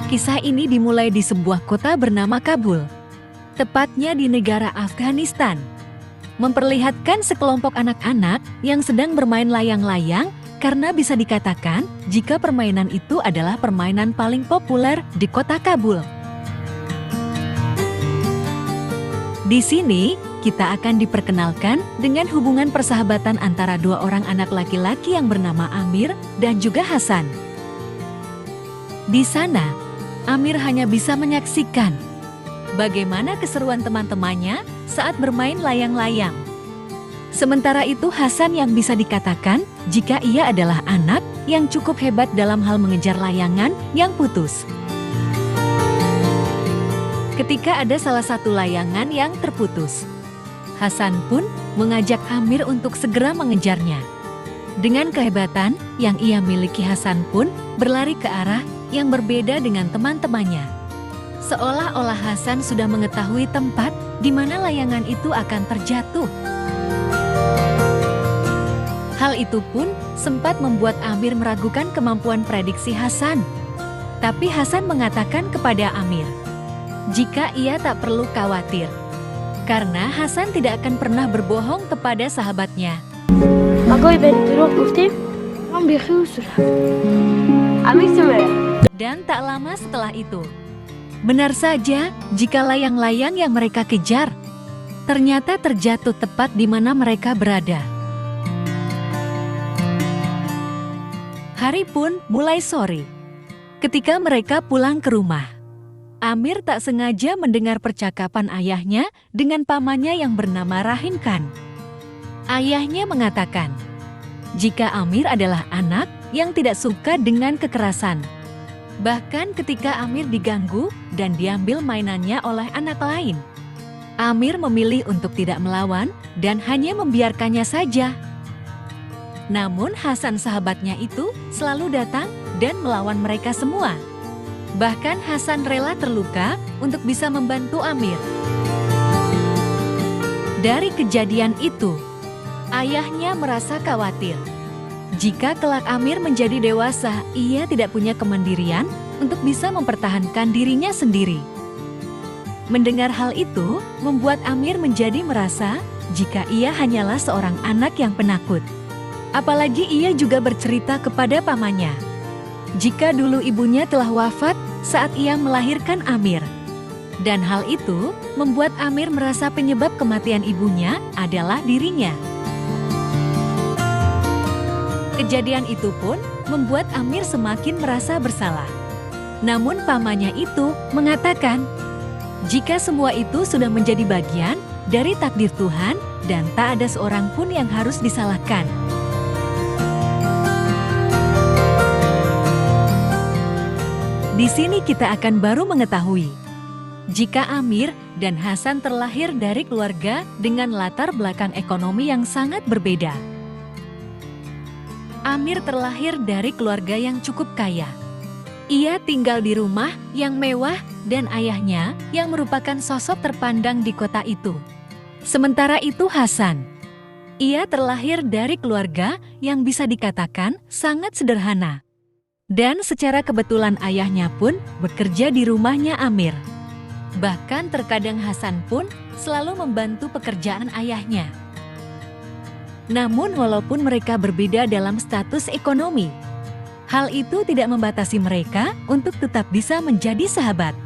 Kisah ini dimulai di sebuah kota bernama Kabul, tepatnya di negara Afghanistan. Memperlihatkan sekelompok anak-anak yang sedang bermain layang-layang karena bisa dikatakan jika permainan itu adalah permainan paling populer di kota Kabul. Di sini, kita akan diperkenalkan dengan hubungan persahabatan antara dua orang anak laki-laki yang bernama Amir dan juga Hasan. Di sana, Amir hanya bisa menyaksikan bagaimana keseruan teman-temannya saat bermain layang-layang. Sementara itu Hasan yang bisa dikatakan jika ia adalah anak yang cukup hebat dalam hal mengejar layangan yang putus. Ketika ada salah satu layangan yang terputus, Hasan pun mengajak Amir untuk segera mengejarnya. Dengan kehebatan yang ia miliki, Hasan pun berlari ke arah yang berbeda dengan teman-temannya. Seolah-olah Hasan sudah mengetahui tempat di mana layangan itu akan terjatuh. Hal itu pun sempat membuat Amir meragukan kemampuan prediksi Hasan. Tapi Hasan mengatakan kepada Amir, jika ia tak perlu khawatir, karena Hasan tidak akan pernah berbohong kepada sahabatnya. Dan tak lama setelah itu, benar saja jika layang-layang yang mereka kejar ternyata terjatuh tepat di mana mereka berada. Hari pun mulai sore. Ketika mereka pulang ke rumah, Amir tak sengaja mendengar percakapan ayahnya dengan pamannya yang bernama Rahim Khan. Ayahnya mengatakan, jika Amir adalah anak yang tidak suka dengan kekerasan. Bahkan ketika Amir diganggu dan diambil mainannya oleh anak lain, Amir memilih untuk tidak melawan dan hanya membiarkannya saja. Namun Hasan sahabatnya itu selalu datang dan melawan mereka semua. Bahkan Hasan rela terluka untuk bisa membantu Amir. Dari kejadian itu, ayahnya merasa khawatir. Jika kelak Amir menjadi dewasa, ia tidak punya kemandirian untuk bisa mempertahankan dirinya sendiri. Mendengar hal itu, membuat Amir menjadi merasa jika ia hanyalah seorang anak yang penakut. Apalagi ia juga bercerita kepada pamannya, jika dulu ibunya telah wafat saat ia melahirkan Amir. Dan hal itu membuat Amir merasa penyebab kematian ibunya adalah dirinya. Kejadian itu pun membuat Amir semakin merasa bersalah. Namun pamannya itu mengatakan, jika semua itu sudah menjadi bagian dari takdir Tuhan dan tak ada seorang pun yang harus disalahkan. Di sini kita akan baru mengetahui, jika Amir dan Hasan terlahir dari keluarga dengan latar belakang ekonomi yang sangat berbeda. Amir terlahir dari keluarga yang cukup kaya. Ia tinggal di rumah yang mewah dan ayahnya yang merupakan sosok terpandang di kota itu. Sementara itu Hasan, ia terlahir dari keluarga yang bisa dikatakan sangat sederhana. Dan secara kebetulan ayahnya pun bekerja di rumahnya Amir. Bahkan terkadang Hasan pun selalu membantu pekerjaan ayahnya. Namun walaupun mereka berbeda dalam status ekonomi, hal itu tidak membatasi mereka untuk tetap bisa menjadi sahabat.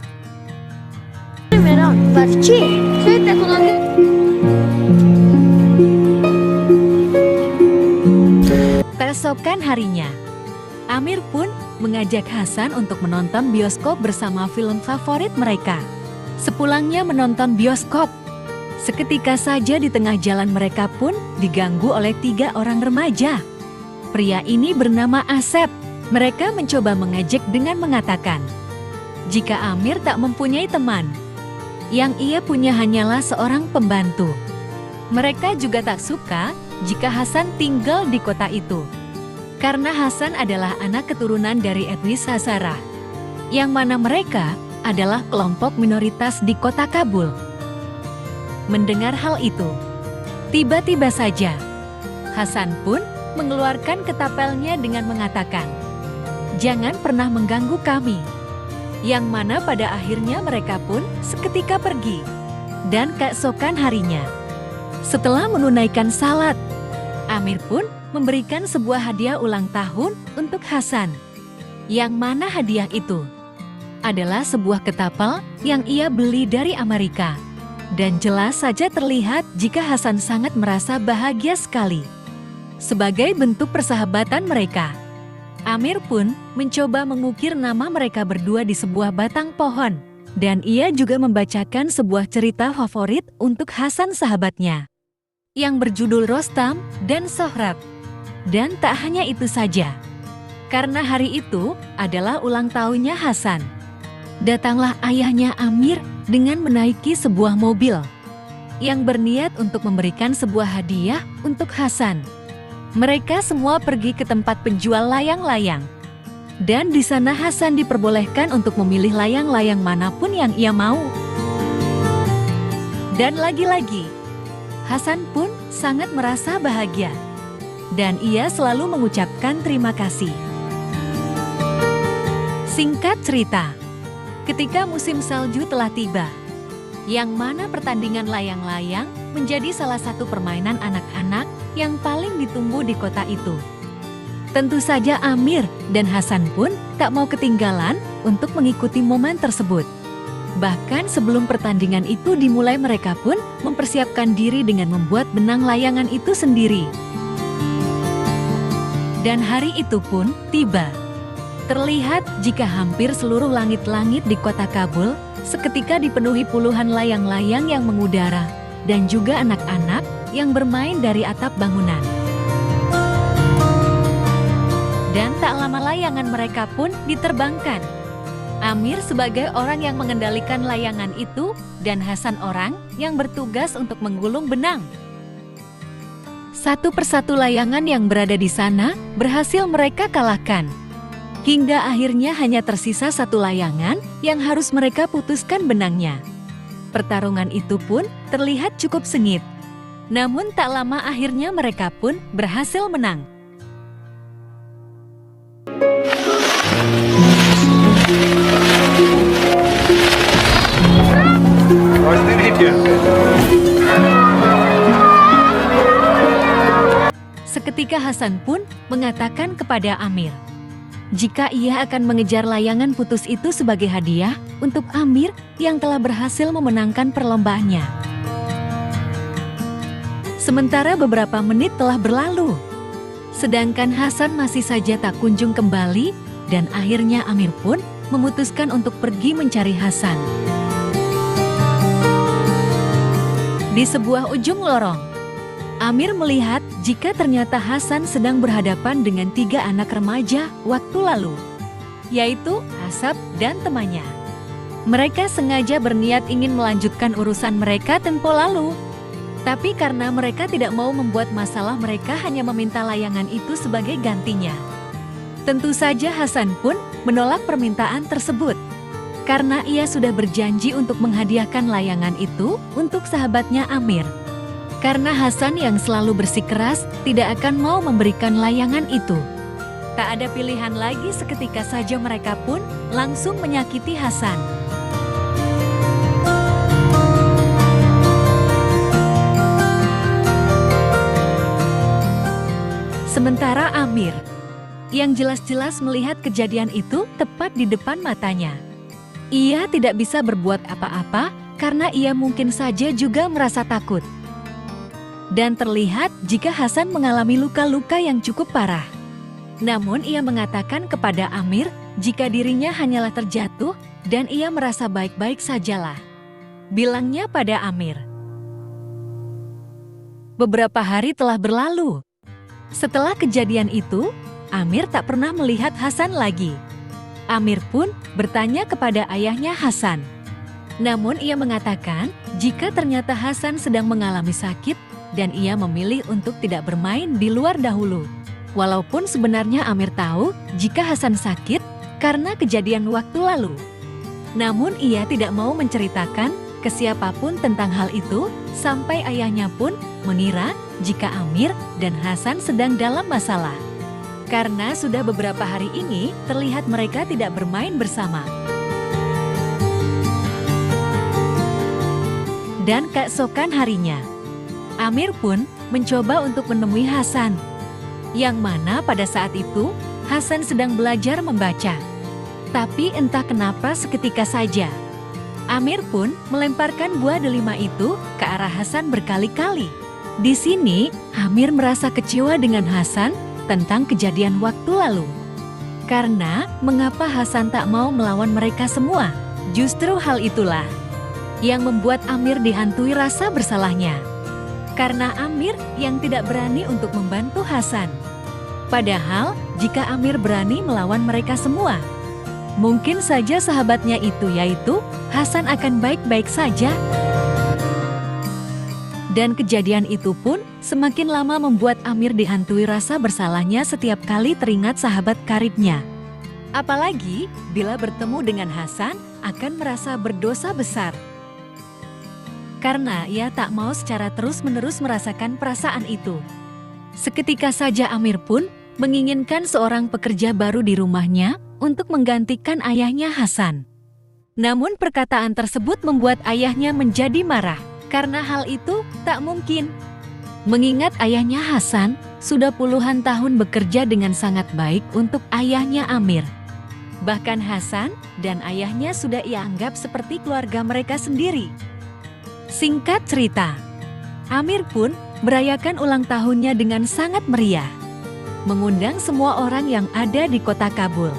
Keesokan harinya, Amir pun mengajak Hasan untuk menonton bioskop bersama film favorit mereka. Sepulangnya menonton bioskop, seketika saja di tengah jalan mereka pun diganggu oleh 3 orang remaja. Pria ini bernama Asep. Mereka mencoba mengejek dengan mengatakan, jika Amir tak mempunyai teman, yang ia punya hanyalah seorang pembantu. Mereka juga tak suka jika Hasan tinggal di kota itu, karena Hasan adalah anak keturunan dari etnis Hazarah, yang mana mereka adalah kelompok minoritas di kota Kabul. Mendengar hal itu, tiba-tiba saja Hasan pun mengeluarkan ketapelnya dengan mengatakan, "Jangan pernah mengganggu kami. yang mana pada akhirnya mereka pun seketika pergi. Dan keesokan harinya, setelah menunaikan salat, Amir pun memberikan sebuah hadiah ulang tahun untuk Hasan. Yang mana hadiah itu adalah sebuah ketapel yang ia beli dari Amerika. Dan jelas saja terlihat jika Hasan sangat merasa bahagia sekali. Sebagai bentuk persahabatan mereka, Amir pun mencoba mengukir nama mereka berdua di sebuah batang pohon. Dan ia juga membacakan sebuah cerita favorit untuk Hasan sahabatnya, yang berjudul Rostam dan Sohrab. Dan tak hanya itu saja, karena hari itu adalah ulang tahunnya Hasan, datanglah ayahnya Amir dengan menaiki sebuah mobil yang berniat untuk memberikan sebuah hadiah untuk Hasan. Mereka semua pergi ke tempat penjual layang-layang. Dan di sana Hasan diperbolehkan untuk memilih layang-layang manapun yang ia mau. Dan lagi-lagi, Hasan pun sangat merasa bahagia. Dan ia selalu mengucapkan terima kasih. Singkat cerita, ketika musim salju telah tiba, yang mana pertandingan layang-layang menjadi salah satu permainan anak-anak yang paling ditunggu di kota itu. Tentu saja Amir dan Hasan pun tak mau ketinggalan untuk mengikuti momen tersebut. Bahkan sebelum pertandingan itu dimulai, mereka pun mempersiapkan diri dengan membuat benang layangan itu sendiri. Dan hari itu pun tiba. Terlihat jika hampir seluruh langit-langit di kota Kabul seketika dipenuhi puluhan layang-layang yang mengudara dan juga anak-anak yang bermain dari atap bangunan. Dan tak lama layangan mereka pun diterbangkan. Amir sebagai orang yang mengendalikan layangan itu dan Hasan orang yang bertugas untuk menggulung benang. Satu persatu layangan yang berada di sana berhasil mereka kalahkan. Hingga akhirnya hanya tersisa satu layangan yang harus mereka putuskan benangnya. Pertarungan itu pun terlihat cukup sengit. Namun tak lama akhirnya mereka pun berhasil menang. Seketika Hasan pun mengatakan kepada Amir, jika ia akan mengejar layangan putus itu sebagai hadiah untuk Amir yang telah berhasil memenangkan perlombaannya. Sementara beberapa menit telah berlalu, sedangkan Hasan masih saja tak kunjung kembali, dan akhirnya Amir pun memutuskan untuk pergi mencari Hasan. Di sebuah ujung lorong, Amir melihat jika ternyata Hasan sedang berhadapan dengan 3 anak remaja waktu lalu, yaitu Asap dan temannya. Mereka sengaja berniat ingin melanjutkan urusan mereka tempo lalu. Tapi karena mereka tidak mau membuat masalah, mereka hanya meminta layangan itu sebagai gantinya. Tentu saja Hasan pun menolak permintaan tersebut, karena ia sudah berjanji untuk menghadiahkan layangan itu untuk sahabatnya Amir. Karena Hasan yang selalu bersikeras tidak akan mau memberikan layangan itu. Tak ada pilihan lagi, seketika saja mereka pun langsung menyakiti Hasan. Sementara Amir, yang jelas-jelas melihat kejadian itu tepat di depan matanya. Ia tidak bisa berbuat apa-apa karena ia mungkin saja juga merasa takut. Dan terlihat jika Hasan mengalami luka-luka yang cukup parah. Namun ia mengatakan kepada Amir jika dirinya hanyalah terjatuh dan ia merasa baik-baik sajalah. Bilangnya pada Amir. Beberapa hari telah berlalu. Setelah kejadian itu, Amir tak pernah melihat Hasan lagi. Amir pun bertanya kepada ayahnya Hasan. Namun ia mengatakan jika ternyata Hasan sedang mengalami sakit dan ia memilih untuk tidak bermain di luar dahulu. Walaupun sebenarnya Amir tahu jika Hasan sakit karena kejadian waktu lalu. Namun ia tidak mau menceritakan ke siapapun tentang hal itu sampai ayahnya pun mengira jika Amir dan Hasan sedang dalam masalah. Karena sudah beberapa hari ini terlihat mereka tidak bermain bersama. Dan keesokan harinya, Amir pun mencoba untuk menemui Hasan. Yang mana pada saat itu, Hasan sedang belajar membaca. Tapi entah kenapa seketika saja, Amir pun melemparkan buah delima itu ke arah Hasan berkali-kali. Di sini, Amir merasa kecewa dengan Hasan tentang kejadian waktu lalu. Karena mengapa Hasan tak mau melawan mereka semua? Justru hal itulah yang membuat Amir dihantui rasa bersalahnya. Karena Amir yang tidak berani untuk membantu Hasan. Padahal, jika Amir berani melawan mereka semua, mungkin saja sahabatnya itu yaitu Hasan akan baik-baik saja. Dan kejadian itu pun semakin lama membuat Amir dihantui rasa bersalahnya setiap kali teringat sahabat karibnya. Apalagi bila bertemu dengan Hasan akan merasa berdosa besar. Karena ia tak mau secara terus-menerus merasakan perasaan itu. Seketika saja Amir pun menginginkan seorang pekerja baru di rumahnya untuk menggantikan ayahnya Hasan. Namun perkataan tersebut membuat ayahnya menjadi marah, karena hal itu tak mungkin. Mengingat ayahnya Hasan sudah puluhan tahun bekerja dengan sangat baik untuk ayahnya Amir. Bahkan Hasan dan ayahnya sudah ia anggap seperti keluarga mereka sendiri. Singkat cerita, Amir pun merayakan ulang tahunnya dengan sangat meriah. Mengundang semua orang yang ada di kota Kabul.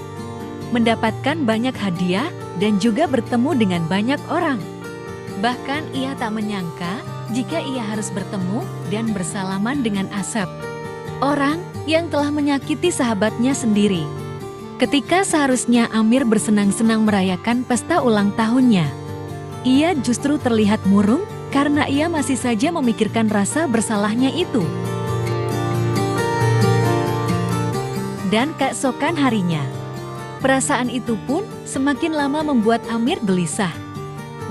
Mendapatkan banyak hadiah dan juga bertemu dengan banyak orang. Bahkan ia tak menyangka jika ia harus bertemu dan bersalaman dengan Asep, orang yang telah menyakiti sahabatnya sendiri. Ketika seharusnya Amir bersenang-senang merayakan pesta ulang tahunnya, ia justru terlihat murung karena ia masih saja memikirkan rasa bersalahnya itu. Dan keesokan harinya, perasaan itu pun semakin lama membuat Amir gelisah.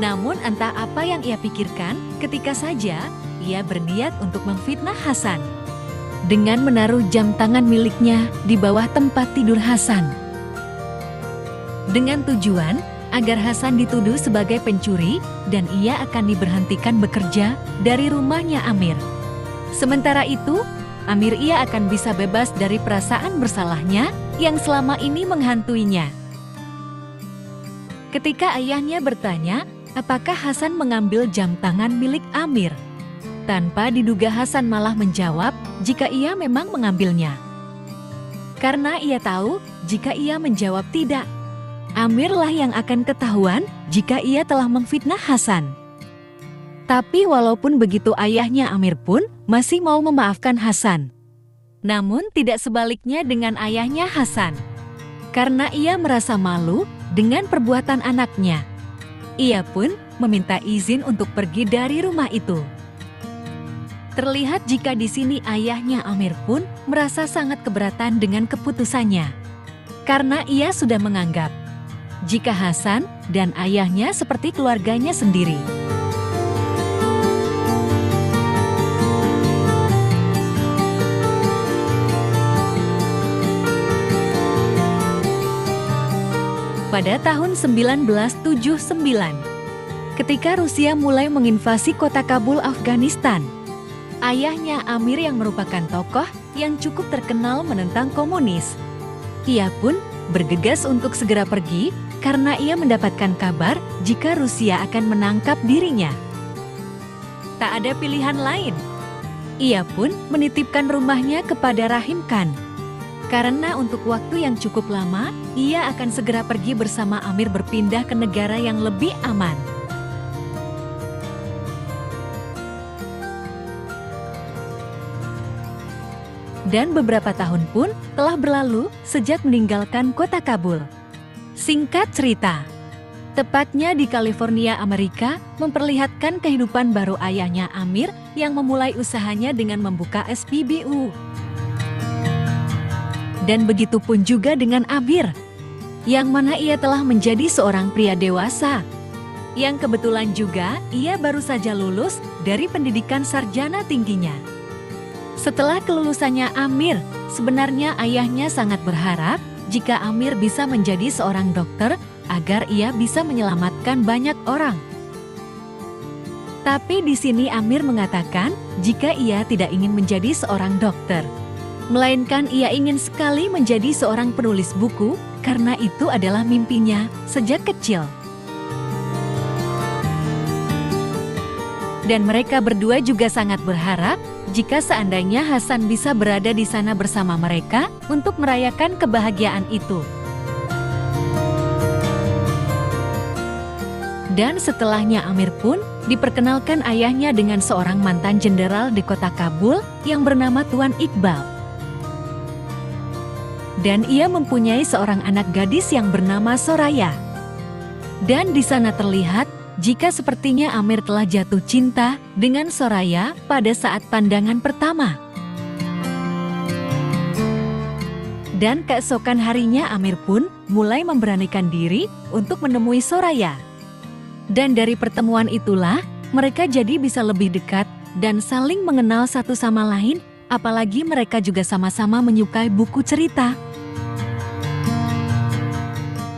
Namun entah apa yang ia pikirkan ketika saja ia berniat untuk memfitnah Hasan. Dengan menaruh jam tangan miliknya di bawah tempat tidur Hasan. Dengan tujuan agar Hasan dituduh sebagai pencuri dan ia akan diberhentikan bekerja dari rumahnya Amir. Sementara itu, Amir ia akan bisa bebas dari perasaan bersalahnya yang selama ini menghantuinya. Ketika ayahnya bertanya, apakah Hasan mengambil jam tangan milik Amir? Tanpa diduga Hasan malah menjawab jika ia memang mengambilnya. Karena ia tahu jika ia menjawab tidak, Amirlah yang akan ketahuan jika ia telah memfitnah Hasan. Tapi walaupun begitu ayahnya Amir pun masih mau memaafkan Hasan. Namun tidak sebaliknya dengan ayahnya Hasan. Karena ia merasa malu dengan perbuatan anaknya. Ia pun meminta izin untuk pergi dari rumah itu. Terlihat jika di sini ayahnya Amir pun merasa sangat keberatan dengan keputusannya. Karena ia sudah menganggap jika Hasan dan ayahnya seperti keluarganya sendiri. Pada tahun 1979, ketika Rusia mulai menginvasi kota Kabul, Afghanistan, ayahnya Amir yang merupakan tokoh yang cukup terkenal menentang komunis. Ia pun bergegas untuk segera pergi karena ia mendapatkan kabar jika Rusia akan menangkap dirinya. Tak ada pilihan lain. Ia pun menitipkan rumahnya kepada Rahim Khan. Karena untuk waktu yang cukup lama, ia akan segera pergi bersama Amir berpindah ke negara yang lebih aman. Dan beberapa tahun pun telah berlalu sejak meninggalkan kota Kabul. Singkat cerita, tepatnya di California, Amerika, memperlihatkan kehidupan baru ayahnya Amir yang memulai usahanya dengan membuka SPBU. Dan begitu pun juga dengan Amir, yang mana ia telah menjadi seorang pria dewasa. Yang kebetulan juga ia baru saja lulus dari pendidikan sarjana tingginya. Setelah kelulusannya Amir, sebenarnya ayahnya sangat berharap jika Amir bisa menjadi seorang dokter agar ia bisa menyelamatkan banyak orang. Tapi di sini Amir mengatakan jika ia tidak ingin menjadi seorang dokter, melainkan ia ingin sekali menjadi seorang penulis buku karena itu adalah mimpinya sejak kecil. Dan mereka berdua juga sangat berharap jika seandainya Hasan bisa berada di sana bersama mereka untuk merayakan kebahagiaan itu. Dan setelahnya Amir pun diperkenalkan ayahnya dengan seorang mantan jenderal di kota Kabul yang bernama Tuan Iqbal. Dan ia mempunyai seorang anak gadis yang bernama Soraya. Dan di sana terlihat jika sepertinya Amir telah jatuh cinta dengan Soraya pada saat pandangan pertama. Dan keesokan harinya Amir pun mulai memberanikan diri untuk menemui Soraya. Dan dari pertemuan itulah mereka jadi bisa lebih dekat dan saling mengenal satu sama lain, apalagi mereka juga sama-sama menyukai buku cerita.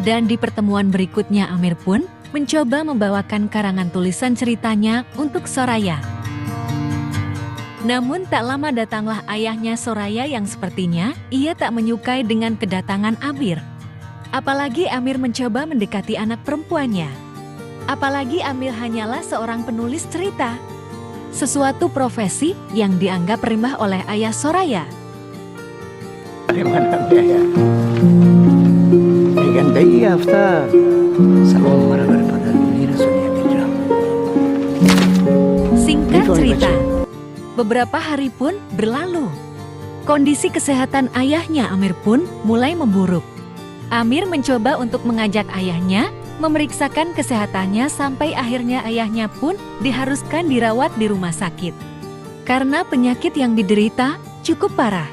Dan di pertemuan berikutnya Amir pun mencoba membawakan karangan tulisan ceritanya untuk Soraya. Namun tak lama datanglah ayahnya Soraya yang sepertinya ia tak menyukai dengan kedatangan Amir. Apalagi Amir mencoba mendekati anak perempuannya. Apalagi Amir hanyalah seorang penulis cerita. Sesuatu profesi yang dianggap rimah oleh ayah Soraya. Bagaimana biaya? Ganda iya, Ustaz. Salam mana daripada dunia sudah bilang. Singkat cerita, beberapa hari pun berlalu. Kondisi kesehatan ayahnya Amir pun mulai memburuk. Amir mencoba untuk mengajak ayahnya memeriksakan kesehatannya sampai akhirnya ayahnya pun diharuskan dirawat di rumah sakit. Karena penyakit yang diderita cukup parah.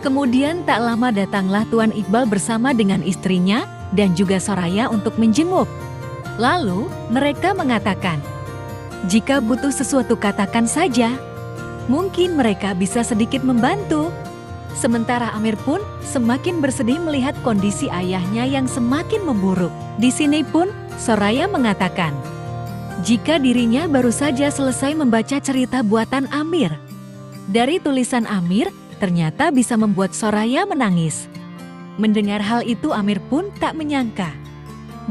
Kemudian tak lama datanglah Tuan Iqbal bersama dengan istrinya dan juga Soraya untuk menjenguk. Lalu mereka mengatakan, jika butuh sesuatu katakan saja, mungkin mereka bisa sedikit membantu. Sementara Amir pun semakin bersedih melihat kondisi ayahnya yang semakin memburuk. Di sini pun Soraya mengatakan, jika dirinya baru saja selesai membaca cerita buatan Amir. Dari tulisan Amir, ternyata bisa membuat Soraya menangis. Mendengar hal itu Amir pun tak menyangka,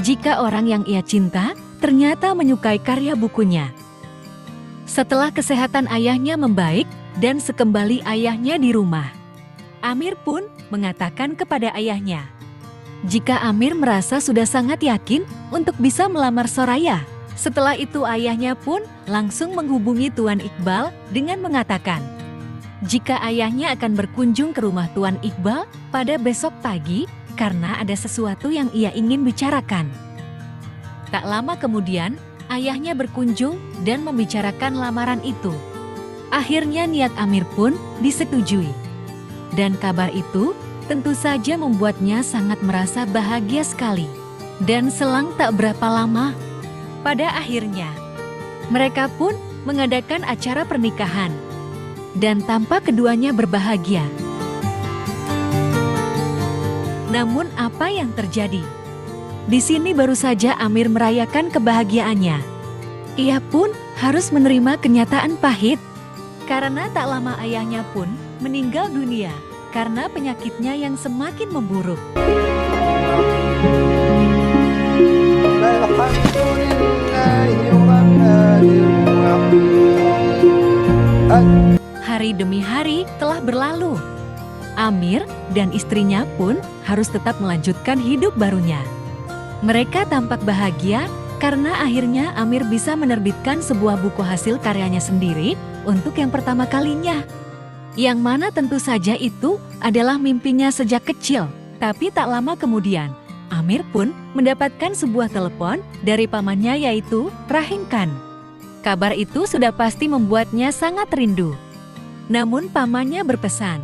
jika orang yang ia cinta ternyata menyukai karya bukunya. Setelah kesehatan ayahnya membaik dan sekembali ayahnya di rumah, Amir pun mengatakan kepada ayahnya, jika Amir merasa sudah sangat yakin untuk bisa melamar Soraya. Setelah itu ayahnya pun langsung menghubungi Tuan Iqbal dengan mengatakan, jika ayahnya akan berkunjung ke rumah Tuan Iqbal pada besok pagi karena ada sesuatu yang ia ingin bicarakan. Tak lama kemudian, ayahnya berkunjung dan membicarakan lamaran itu. Akhirnya niat Amir pun disetujui. Dan kabar itu tentu saja membuatnya sangat merasa bahagia sekali. Dan selang tak berapa lama, pada akhirnya mereka pun mengadakan acara pernikahan. Dan tampak keduanya berbahagia. Namun apa yang terjadi? Di sini baru saja Amir merayakan kebahagiaannya. Ia pun harus menerima kenyataan pahit. Karena tak lama ayahnya pun meninggal dunia karena penyakitnya yang semakin memburuk. Hari demi hari telah berlalu. Amir dan istrinya pun harus tetap melanjutkan hidup barunya. Mereka tampak bahagia karena akhirnya Amir bisa menerbitkan sebuah buku hasil karyanya sendiri untuk yang pertama kalinya. Yang mana tentu saja itu adalah mimpinya sejak kecil. Tapi tak lama kemudian, Amir pun mendapatkan sebuah telepon dari pamannya yaitu Rahim Khan. Kabar itu sudah pasti membuatnya sangat rindu. Namun pamannya berpesan,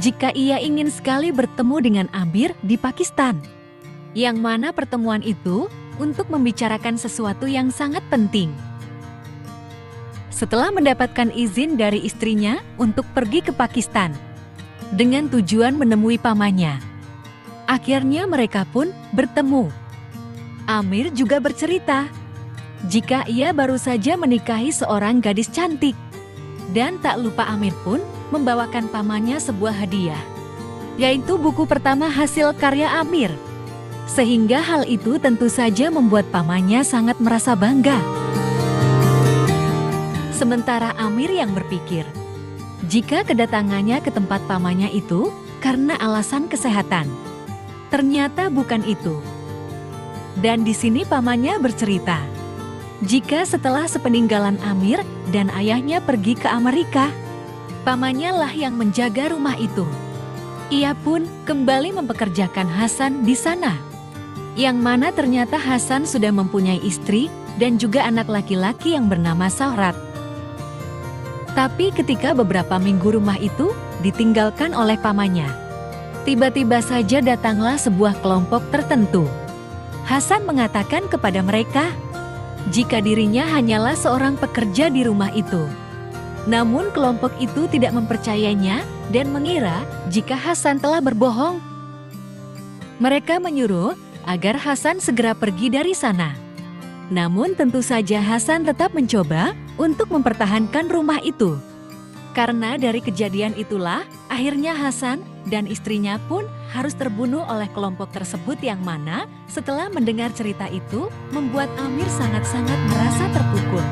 jika ia ingin sekali bertemu dengan Amir di Pakistan. Yang mana pertemuan itu untuk membicarakan sesuatu yang sangat penting. Setelah mendapatkan izin dari istrinya untuk pergi ke Pakistan dengan tujuan menemui pamannya, akhirnya mereka pun bertemu. Amir juga bercerita jika ia baru saja menikahi seorang gadis cantik. Dan tak lupa Amir pun membawakan pamannya sebuah hadiah, yaitu buku pertama hasil karya Amir. Sehingga hal itu tentu saja membuat pamannya sangat merasa bangga. Sementara Amir yang berpikir, jika kedatangannya ke tempat pamannya itu karena alasan kesehatan. Ternyata bukan itu. Dan di sini pamannya bercerita, jika setelah sepeninggalan Amir dan ayahnya pergi ke Amerika, pamannya lah yang menjaga rumah itu. Ia pun kembali mempekerjakan Hasan di sana. Yang mana ternyata Hasan sudah mempunyai istri dan juga anak laki-laki yang bernama Sohrat. Tapi ketika beberapa minggu rumah itu ditinggalkan oleh pamannya, tiba-tiba saja datanglah sebuah kelompok tertentu. Hasan mengatakan kepada mereka, jika dirinya hanyalah seorang pekerja di rumah itu. Namun kelompok itu tidak mempercayainya dan mengira jika Hasan telah berbohong. Mereka menyuruh agar Hasan segera pergi dari sana. Namun tentu saja Hasan tetap mencoba untuk mempertahankan rumah itu. Karena dari kejadian itulah akhirnya Hasan dan istrinya pun harus terbunuh oleh kelompok tersebut, yang mana setelah mendengar cerita itu membuat Amir sangat-sangat merasa terpukul.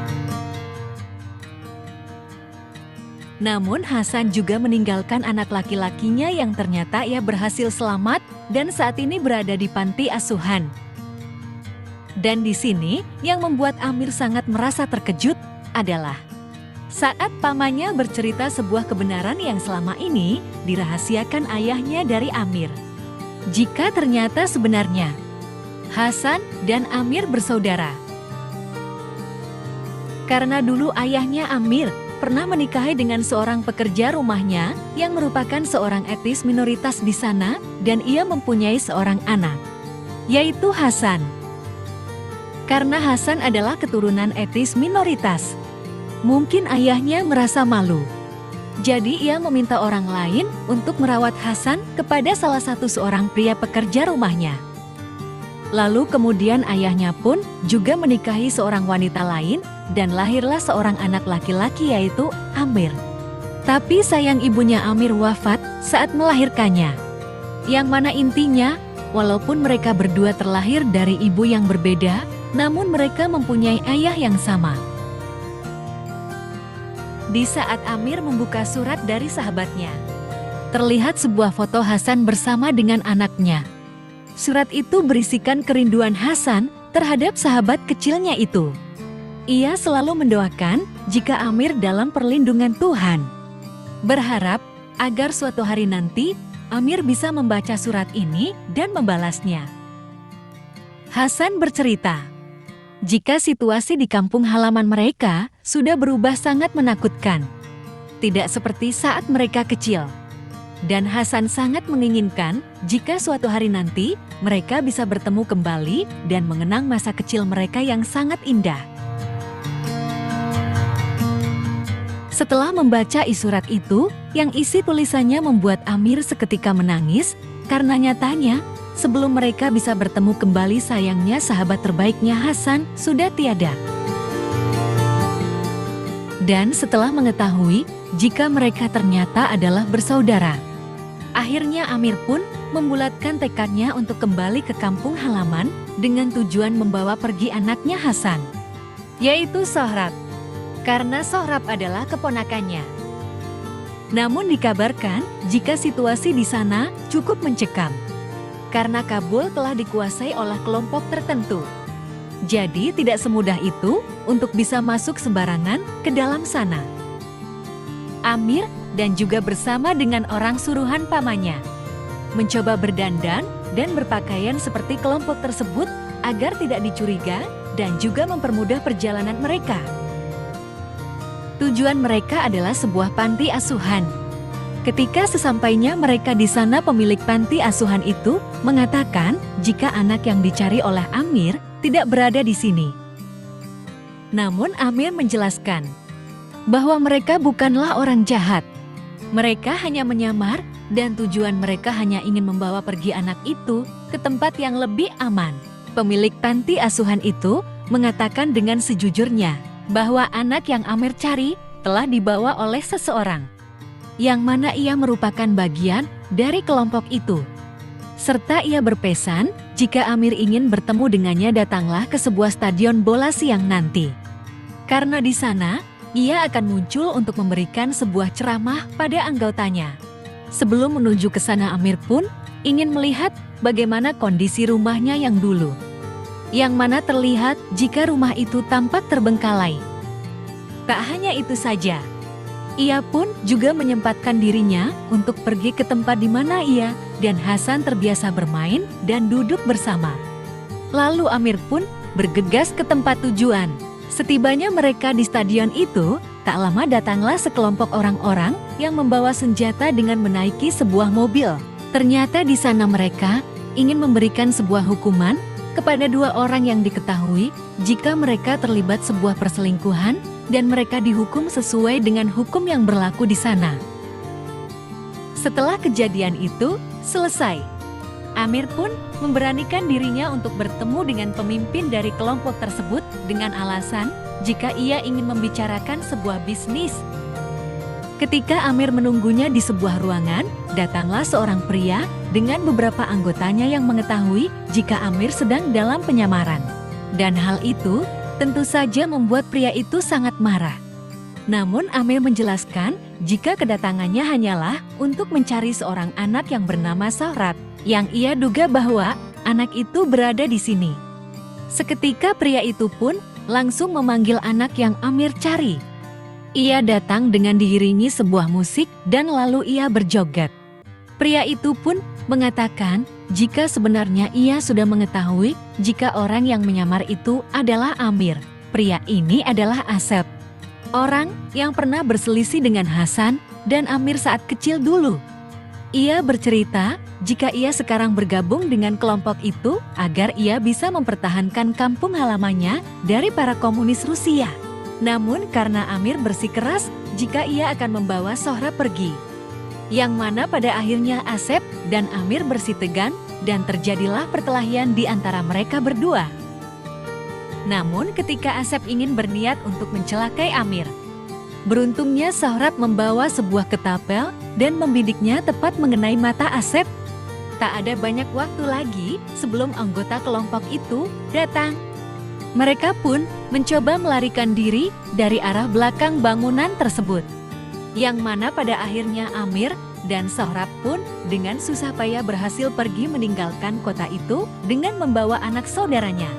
Namun Hasan juga meninggalkan anak laki-lakinya yang ternyata ia berhasil selamat dan saat ini berada di panti asuhan. Dan di sini yang membuat Amir sangat merasa terkejut adalah saat pamannya bercerita sebuah kebenaran yang selama ini dirahasiakan ayahnya dari Amir. Jika ternyata sebenarnya Hasan dan Amir bersaudara. Karena dulu ayahnya Amir pernah menikahi dengan seorang pekerja rumahnya yang merupakan seorang etnis minoritas di sana dan ia mempunyai seorang anak, yaitu Hasan. Karena Hasan adalah keturunan etnis minoritas, mungkin ayahnya merasa malu. Jadi ia meminta orang lain untuk merawat Hasan kepada salah satu seorang pria pekerja rumahnya. Lalu kemudian ayahnya pun juga menikahi seorang wanita lain dan lahirlah seorang anak laki-laki yaitu Amir. Tapi sayang ibunya Amir wafat saat melahirkannya. Yang mana intinya, walaupun mereka berdua terlahir dari ibu yang berbeda, namun mereka mempunyai ayah yang sama. Di saat Amir membuka surat dari sahabatnya, terlihat sebuah foto Hasan bersama dengan anaknya. Surat itu berisikan kerinduan Hasan terhadap sahabat kecilnya itu. Ia selalu mendoakan jika Amir dalam perlindungan Tuhan. Berharap agar suatu hari nanti Amir bisa membaca surat ini dan membalasnya. Hasan bercerita, jika situasi di kampung halaman mereka sudah berubah sangat menakutkan. Tidak seperti saat mereka kecil. Dan Hasan sangat menginginkan jika suatu hari nanti mereka bisa bertemu kembali dan mengenang masa kecil mereka yang sangat indah. Setelah membaca surat itu, yang isi tulisannya membuat Amir seketika menangis karena nyatanya sebelum mereka bisa bertemu kembali sayangnya sahabat terbaiknya Hasan sudah tiada. Dan setelah mengetahui jika mereka ternyata adalah bersaudara, akhirnya Amir pun membulatkan tekadnya untuk kembali ke kampung halaman dengan tujuan membawa pergi anaknya Hasan, yaitu Sohrab, karena Sohrab adalah keponakannya. Namun dikabarkan jika situasi di sana cukup mencekam, karena Kabul telah dikuasai oleh kelompok tertentu. Jadi tidak semudah itu untuk bisa masuk sembarangan ke dalam sana. Amir dan juga bersama dengan orang suruhan pamannya mencoba berdandan dan berpakaian seperti kelompok tersebut agar tidak dicuriga dan juga mempermudah perjalanan mereka. Tujuan mereka adalah sebuah panti asuhan. Ketika sesampainya mereka di sana, pemilik panti asuhan itu mengatakan jika anak yang dicari oleh Amir tidak berada di sini. Namun Amir menjelaskan bahwa mereka bukanlah orang jahat. Mereka hanya menyamar dan tujuan mereka hanya ingin membawa pergi anak itu ke tempat yang lebih aman. Pemilik panti asuhan itu mengatakan dengan sejujurnya bahwa anak yang Amir cari telah dibawa oleh seseorang, yang mana ia merupakan bagian dari kelompok itu. Serta ia berpesan, jika Amir ingin bertemu dengannya datanglah ke sebuah stadion bola siang nanti. Karena di sana, ia akan muncul untuk memberikan sebuah ceramah pada anggotanya. Sebelum menuju ke sana Amir pun ingin melihat bagaimana kondisi rumahnya yang dulu. Yang mana terlihat jika rumah itu tampak terbengkalai. Tak hanya itu saja, ia pun juga menyempatkan dirinya untuk pergi ke tempat di mana ia dan Hasan terbiasa bermain dan duduk bersama. Lalu Amir pun bergegas ke tempat tujuan. Setibanya mereka di stadion itu, tak lama datanglah sekelompok orang-orang yang membawa senjata dengan menaiki sebuah mobil. Ternyata di sana mereka ingin memberikan sebuah hukuman kepada dua orang yang diketahui jika mereka terlibat sebuah perselingkuhan dan mereka dihukum sesuai dengan hukum yang berlaku di sana. Setelah kejadian itu selesai, Amir pun memberanikan dirinya untuk bertemu dengan pemimpin dari kelompok tersebut dengan alasan jika ia ingin membicarakan sebuah bisnis. Ketika Amir menunggunya di sebuah ruangan, datanglah seorang pria dengan beberapa anggotanya yang mengetahui jika Amir sedang dalam penyamaran. Dan hal itu tentu saja membuat pria itu sangat marah. Namun Amir menjelaskan jika kedatangannya hanyalah untuk mencari seorang anak yang bernama Sohrat, yang ia duga bahwa anak itu berada di sini. Seketika pria itu pun langsung memanggil anak yang Amir cari. Ia datang dengan diiringi sebuah musik dan lalu ia berjoget. Pria itu pun mengatakan jika sebenarnya ia sudah mengetahui jika orang yang menyamar itu adalah Amir. Pria ini adalah Asep, orang yang pernah berselisih dengan Hasan dan Amir saat kecil dulu. Ia bercerita jika ia sekarang bergabung dengan kelompok itu agar ia bisa mempertahankan kampung halamannya dari para komunis Rusia. Namun karena Amir bersikeras jika ia akan membawa Sohrat pergi. Yang mana pada akhirnya Asep dan Amir bersitegan dan terjadilah perkelahian di antara mereka berdua. Namun ketika Asep ingin berniat untuk mencelakai Amir, beruntungnya Sohrat membawa sebuah ketapel dan membidiknya tepat mengenai mata Asep. Tak ada banyak waktu lagi sebelum anggota kelompok itu datang. Mereka pun mencoba melarikan diri dari arah belakang bangunan tersebut. Yang mana pada akhirnya Amir dan Sohrat pun dengan susah payah berhasil pergi meninggalkan kota itu dengan membawa anak saudaranya.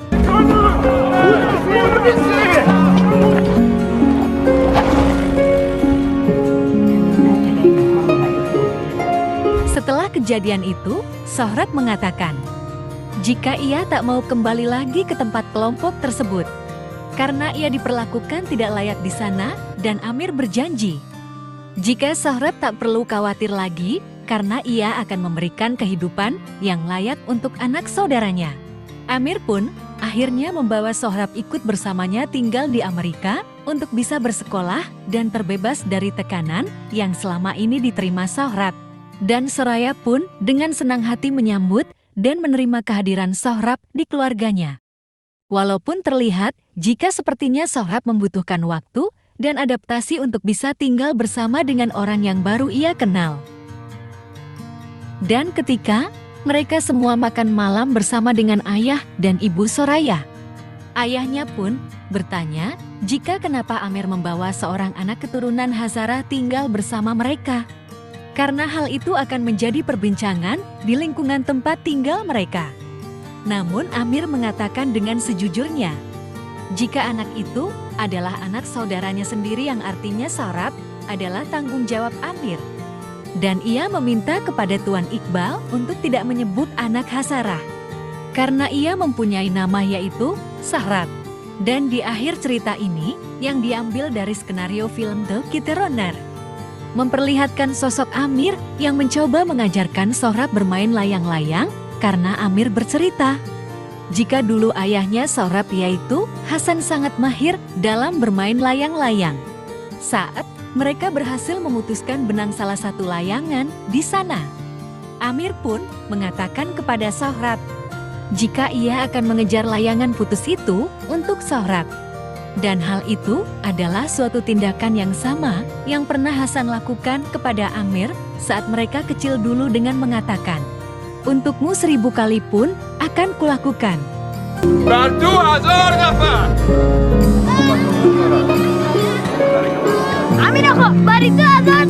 Setelah kejadian itu, Sohrat mengatakan jika ia tak mau kembali lagi ke tempat kelompok tersebut karena ia diperlakukan tidak layak di sana, dan Amir berjanji jika Sohrat tak perlu khawatir lagi karena ia akan memberikan kehidupan yang layak untuk anak saudaranya. Amir pun akhirnya membawa Sohrat ikut bersamanya tinggal di Amerika untuk bisa bersekolah dan terbebas dari tekanan yang selama ini diterima Sohrat. Dan Soraya pun dengan senang hati menyambut dan menerima kehadiran Sohrat di keluarganya. Walaupun terlihat jika sepertinya Sohrat membutuhkan waktu dan adaptasi untuk bisa tinggal bersama dengan orang yang baru ia kenal. Dan ketika mereka semua makan malam bersama dengan ayah dan ibu Soraya, ayahnya pun bertanya jika kenapa Amir membawa seorang anak keturunan Hazarah tinggal bersama mereka. Karena hal itu akan menjadi perbincangan di lingkungan tempat tinggal mereka. Namun Amir mengatakan dengan sejujurnya, jika anak itu adalah anak saudaranya sendiri yang artinya Sohrat adalah tanggung jawab Amir. Dan ia meminta kepada Tuan Iqbal untuk tidak menyebut anak Hazarah. Karena ia mempunyai nama yaitu Sohrat. Dan di akhir cerita ini yang diambil dari skenario film The Kitty Runner, memperlihatkan sosok Amir yang mencoba mengajarkan Sohrat bermain layang-layang karena Amir bercerita jika dulu ayahnya Sohrat yaitu Hasan sangat mahir dalam bermain layang-layang. Saat mereka berhasil memutuskan benang salah satu layangan di sana, Amir pun mengatakan kepada Sohrat jika ia akan mengejar layangan putus itu untuk Sohrab. Dan hal itu adalah suatu tindakan yang sama yang pernah Hasan lakukan kepada Amir saat mereka kecil dulu dengan mengatakan, "Untukmu 1000 kali pun akan kulakukan." Bantu Azhar dapat. Amin aku, baritu Azhar